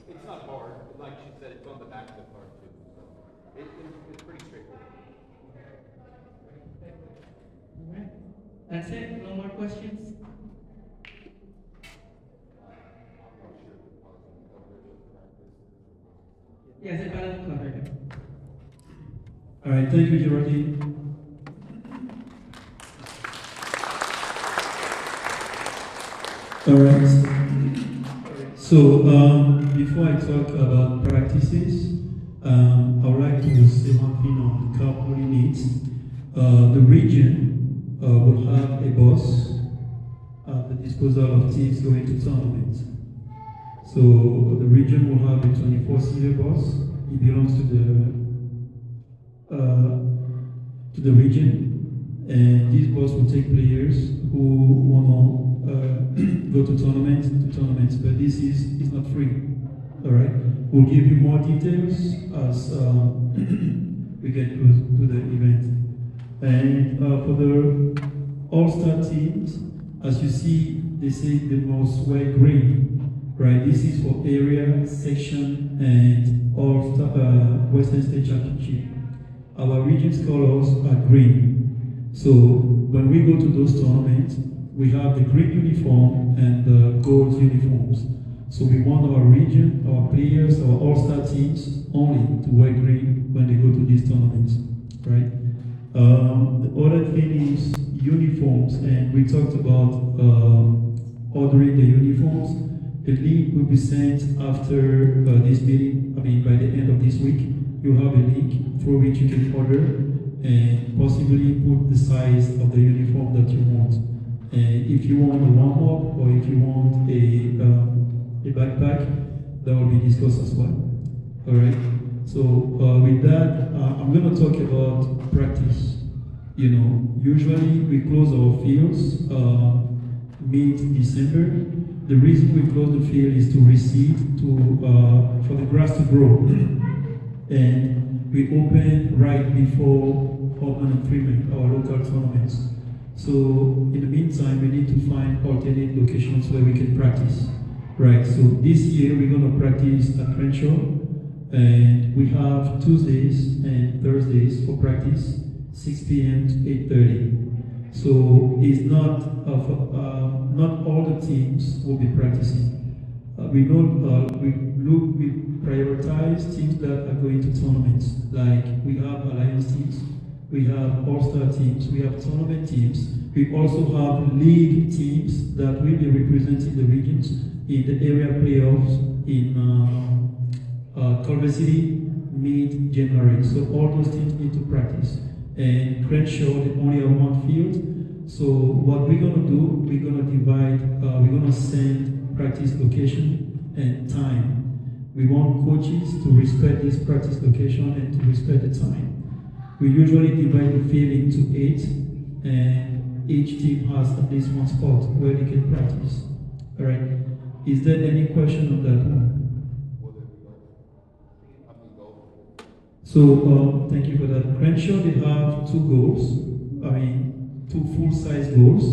It's not hard. Like she said, it's on the back of the card, too. So it's pretty straightforward. All right. That's it. No more questions? Yes, it better cover it. All right, thank you, Geraldine. All right. So before I talk about practices, I would like to say one thing on the carpooling needs. The region will have a bus at the disposal of teams going to tournaments. So the region will have a 24-seater bus. It belongs to the region, and this bus will take players who want to go to tournaments, but this is not free. All right, we'll give you more details as we get close to the event. And for the all-star teams, as you see, they say the most well green. Right, this is for area, section, and all-star Western State Championship. Our region's colors are green. So when we go to those tournaments, we have the green uniform and the gold uniforms. So we want our region, our players, our all-star teams only to wear green when they go to these tournaments, right? The other thing is uniforms, and we talked about ordering the uniforms. The link will be sent after this meeting. I mean, by the end of this week, you have a link through which you can order and possibly put the size of the uniform that you want. And if you want a warm-up or if you want a backpack, that will be discussed as well. All right. So with that, I'm going to talk about practice. You know, usually we close our fields mid-December. The reason we close the field is to reseed, for the grass to grow. And we open right before Hoffman and Freeman, our local tournaments. So in the meantime, we need to find alternate locations where we can practice. Right, so this year we're going to practice at Crenshaw, and we have Tuesdays and Thursdays for practice, 6 p.m. to 8:30. So it's not all the teams will be practicing. We prioritize teams that are going to tournaments. Like we have alliance teams, we have all-star teams, we have tournament teams. We also have league teams that will be representing the regions in the area playoffs in Culver City mid-January. So all those teams need to practice. And Crenshaw, they only have one field. So what we're going to do, we're going to divide, we're going to send practice location and time. We want coaches to respect this practice location and to respect the time. We usually divide the field into 8, and each team has at least one spot where they can practice. All right. Is there any question on that one? So thank you for that. Crenshaw, they have 2 goals. I mean, 2 full-size goals.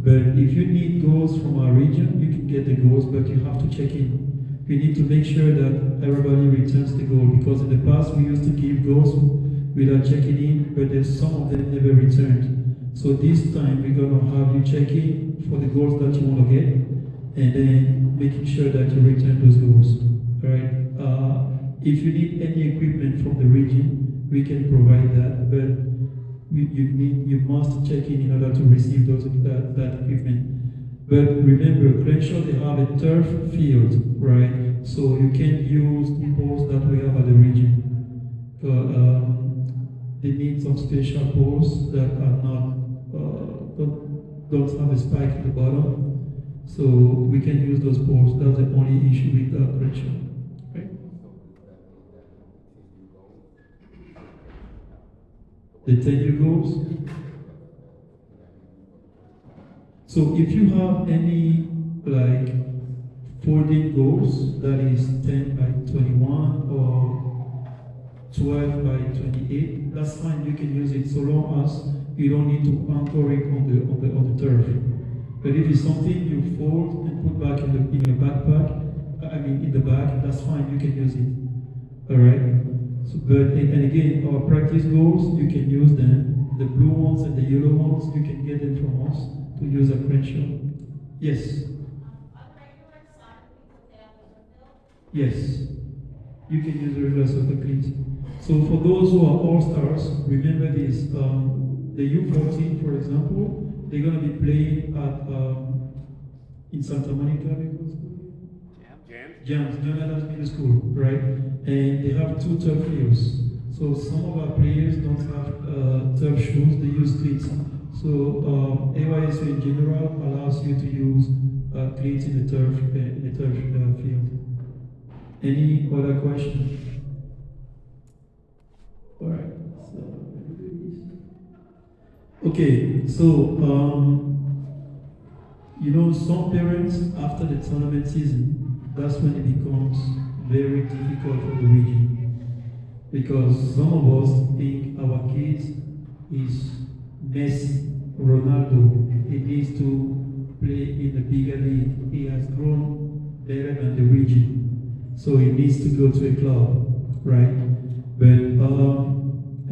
But if you need goals from our region, you can get the goals, but you have to check in. We need to make sure that everybody returns the goal, because in the past we used to give goals without checking in, but there's some of them never returned. So this time we're going to have you check in for the goals that you want to get, and then making sure that you return those goals. All right. If you need any equipment from the region, we can provide that, but you must check in order to receive that equipment. But remember, Crenshaw, they have a turf field, right? So you can use the poles that we have at the region. They need some special poles that are not, don't have a spike at the bottom. So we can use those poles. That's the only issue with Crenshaw. Right? The 10-year goals. So if you have any like folding goals that is 10 by 21 or 12 by 28, that's fine. You can use it so long as you don't need to anchor it on the turf. But if it's something you fold and put back in your backpack, in the bag, that's fine. You can use it. All right. So, and again, our practice goals, you can use them. The blue ones and the yellow ones, you can get them from us to use at Crenshaw. Yes. Yes. You can use regular soccer cleats. So for those who are all-stars, remember this. The U14, for example, they're going to be playing at in Santa Monica, John Adams Middle School, right? And they have 2 turf fields. So some of our players don't have turf shoes, they use cleats. So AYSO in general allows you to use cleats in the turf field. Any other questions? All right. Okay. So some parents after the tournament season, that's when it becomes very difficult for the region, because some of us think our kids is Messi, Ronaldo. He needs to play in the bigger league. He has grown better than the region, so he needs to go to a club, right? But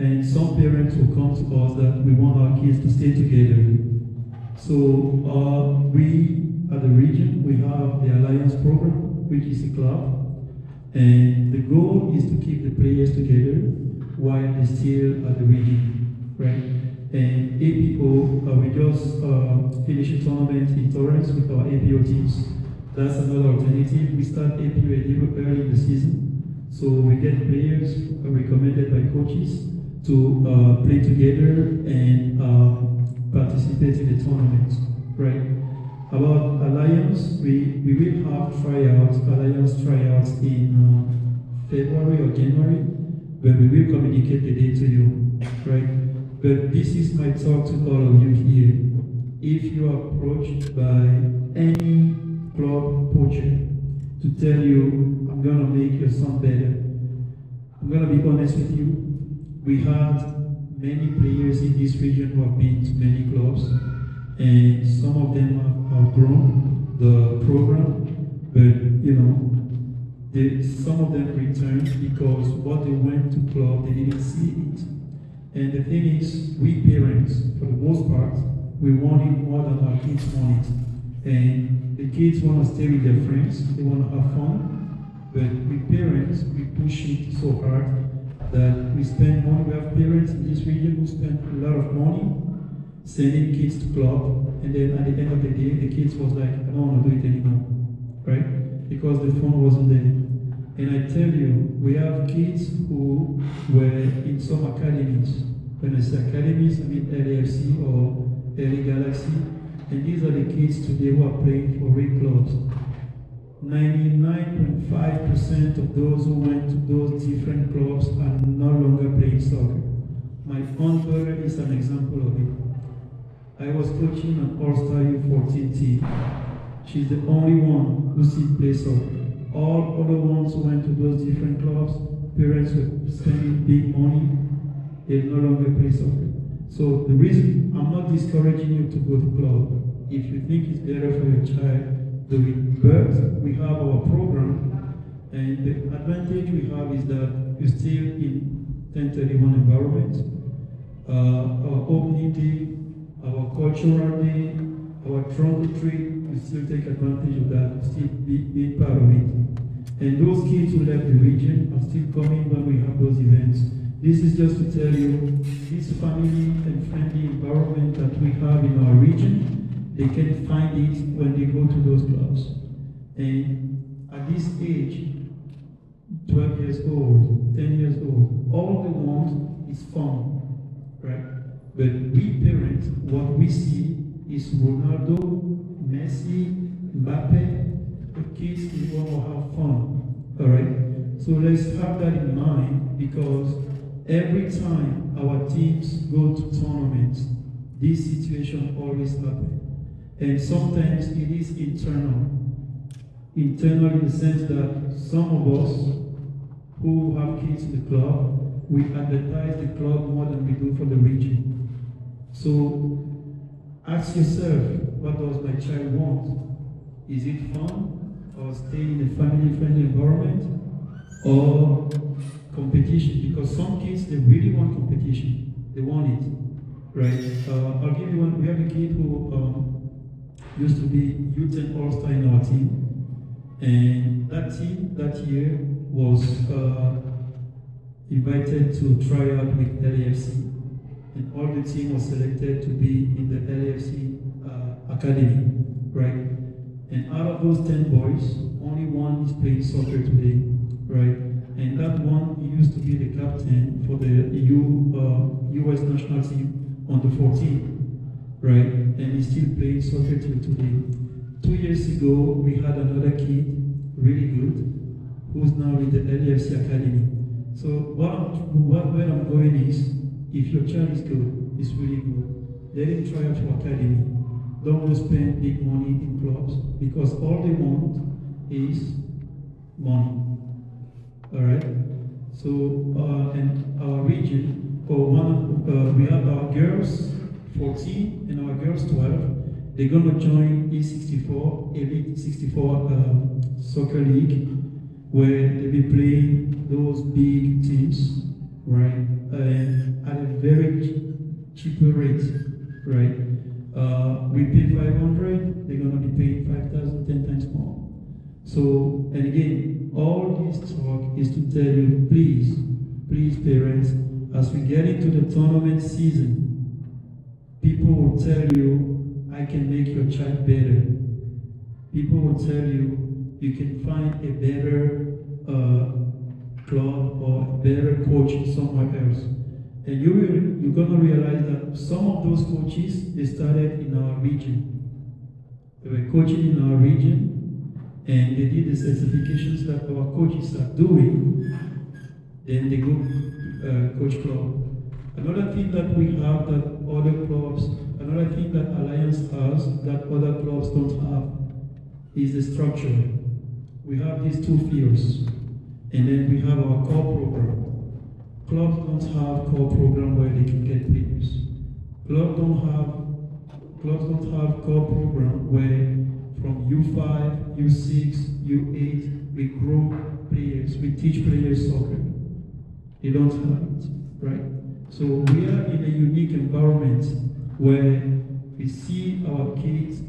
and some parents will come to us that we want our kids to stay together. So we at the region, we have the Alliance program, which is a club, and the goal is to keep the players together while they're still at the region, right? And APO, we just finished a tournament in Torrance with our APO teams. That's another alternative. We start APO a little early in the season, so we get players recommended by coaches to play together and participate in the tournament, right? About Alliance, we will have Alliance tryouts in February or January, but we will communicate the date to you, right? But this is my talk to all of you here. If you are approached by any club poacher to tell you, I'm gonna make your son better, I'm gonna be honest with you. We had many players in this region who have been to many clubs, and some of them have outgrown the program, but some of them returned because what they went to club, they didn't see it. And the thing is, we parents, for the most part, we want it more than our kids want it. And the kids want to stay with their friends, they want to have fun, but we parents, we push it so hard that we spend money. We have parents in this region who spend a lot of money sending kids to club, and then at the end of the day, the kids was like, I don't want to do it anymore, right? Because the fun wasn't there. And I tell you, we have kids who were in some academies. When I say academies, I mean LAFC or LA Galaxy, and these are the kids today who are playing for big clubs. 99.5% of those who went to those different clubs are no longer playing soccer. My own brother is an example of it. I was coaching an All-Star U14 team. She's the only one who still plays soccer. All other ones who went to those different clubs, parents were spending big money, they no longer play soccer. So the reason, I'm not discouraging you to go to club. If you think it's better for your child, do it. But we have our program, and the advantage we have is that you're still in 1031 environment. Our opening day, our cultural day, our trunk trip, we still take advantage of that, still be part of it. And those kids who left the region are still coming when we have those events. This is just to tell you, this family and friendly environment that we have in our region they can find it when they go to those clubs. And at this age, 12 years old, 10 years old, all they want is fun, right? But we parents, what we see is Ronaldo, Messi, Mbappe, the kids, they want to have fun, all right? So let's have that in mind, because every time our teams go to tournaments, this situation always happens. And sometimes it is internal. Internal in the sense that some of us who have kids in the club, we advertise the club more than we do for the region. So ask yourself, what does my child want? Is it fun, or staying in a family-friendly environment, or competition? Because some kids, they really want competition. They want it, right? I'll give you one. We have a kid who used to be U10 All-Star in our team. And that team that year was invited to try out with LAFC. And all the team was selected to be in the LAFC academy, right? And out of those 10 boys, only one is playing soccer today, right? And that one used to be the captain for the US national team on the 14, right? And he's still playing soccer till today. 2 years ago, we had another kid, really good, who's now in the LAFC academy. So where I'm going is, if your child is good, is really good, let him try out for academy. Don't go spend big money in clubs, because all they want is money. All right. So in our region, we have our girls 14 and our girls 12. They're gonna join E64, Elite 64 soccer league, where they'll be playing those big teams, right? At a very cheaper rate, right? We pay 500, they're gonna be paying 5,000, 10 times more. So, and again, all this talk is to tell you, please, parents, as we get into the tournament season, people will tell you, I can make your child better. People will tell you, you can find a better club or a better coach somewhere else. And you're going to realize that some of those coaches, they started in our region. They were coaching in our region, and they did the certifications that our coaches are doing. Then they go coach club. Another thing that we have that other clubs, another thing that Alliance has that other clubs don't have is the structure. We have these 2 fields, and then we have our core program. Clubs don't have core program where they can get players. Clubs don't have core program where from U5, U6, U8 we grow players, we teach players soccer. They don't have it, right? So we are in a unique environment where we see our kids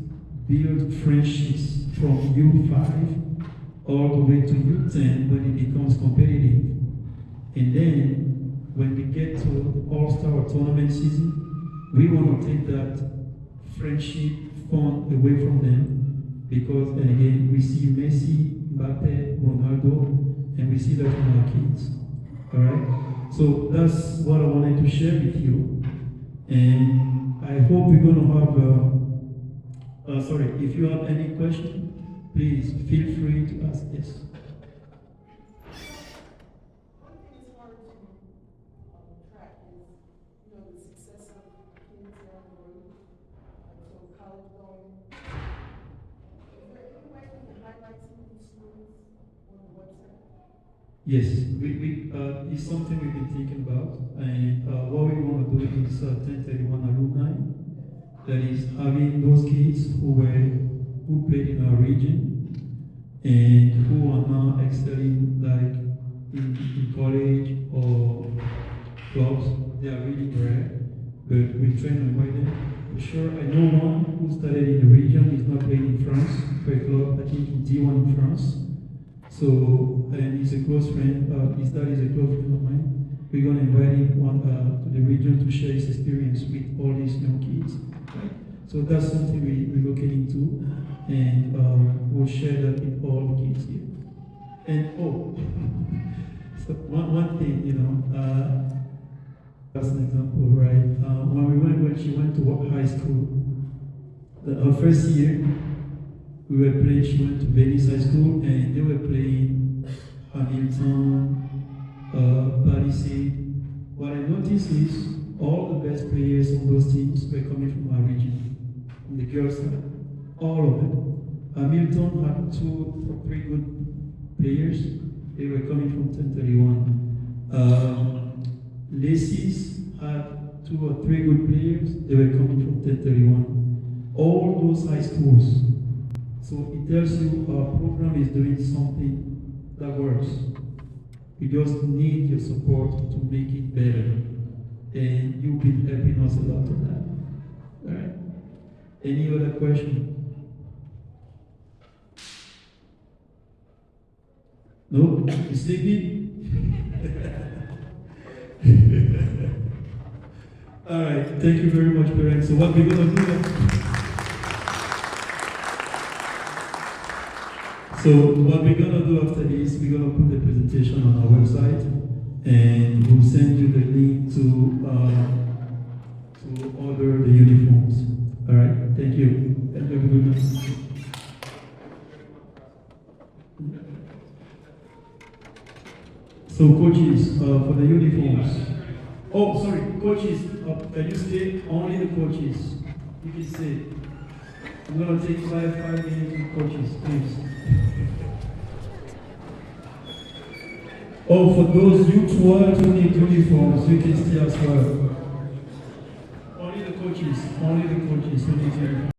build friendships from U5 all the way to U10 when it becomes competitive. And then when we get to All-Star tournament season, we want to take that friendship fun away from them, because, and again, we see Messi, Mbappe, Ronaldo, and we see that in our kids. All right? So that's what I wanted to share with you. And I hope we're going to have, if you have any question, please feel free to ask us. One thing is hard to track is, the success of kids down the road, so college going. Is there any way we can highlight some of these schools on the website? Yes, it's something we've been thinking about, and what we want to do is 1031 alumni, that is having those kids who played in our region and who are now excelling like in college or clubs. They are really rare, but we try to invite them. For sure, I know one who started in the region, is now playing in France for a club, I think in D1 in France. So, and he's a close friend, his dad is a close friend of mine. We're going to invite him to the region to share his experience with all these young kids. Right? So that's something we look into, and we'll share that with all the kids here. And so one thing, as an example, right? When she went to high school, her first year, we were playing. She went to Venice High School, and they were playing Hamilton, Palisade. What I noticed is all the best players on those teams were coming from our region, from the girls' side, all of them. Hamilton had 2 or 3 good players. They were coming from 1031. Lacey's had 2 or 3 good players. They were coming from 1031. All those high schools. So it tells you our program is doing something that works. We just need your support to make it better. And you've been helping us a lot on that. All right? Any other question? No? You sleepy? All right. Thank you very much, parents. So what we're going to do after this, we're going to put the presentation on our website, and we'll send you the link to order the uniforms. All right. Thank you. And have a good night. So coaches, for the uniforms. Oh, sorry, coaches, can you stay? Only the coaches. You can stay. I'm going to take 5 minutes with coaches, please. Oh, for those U12 who need uniforms, you can stay as well. Only the coaches who need uniforms.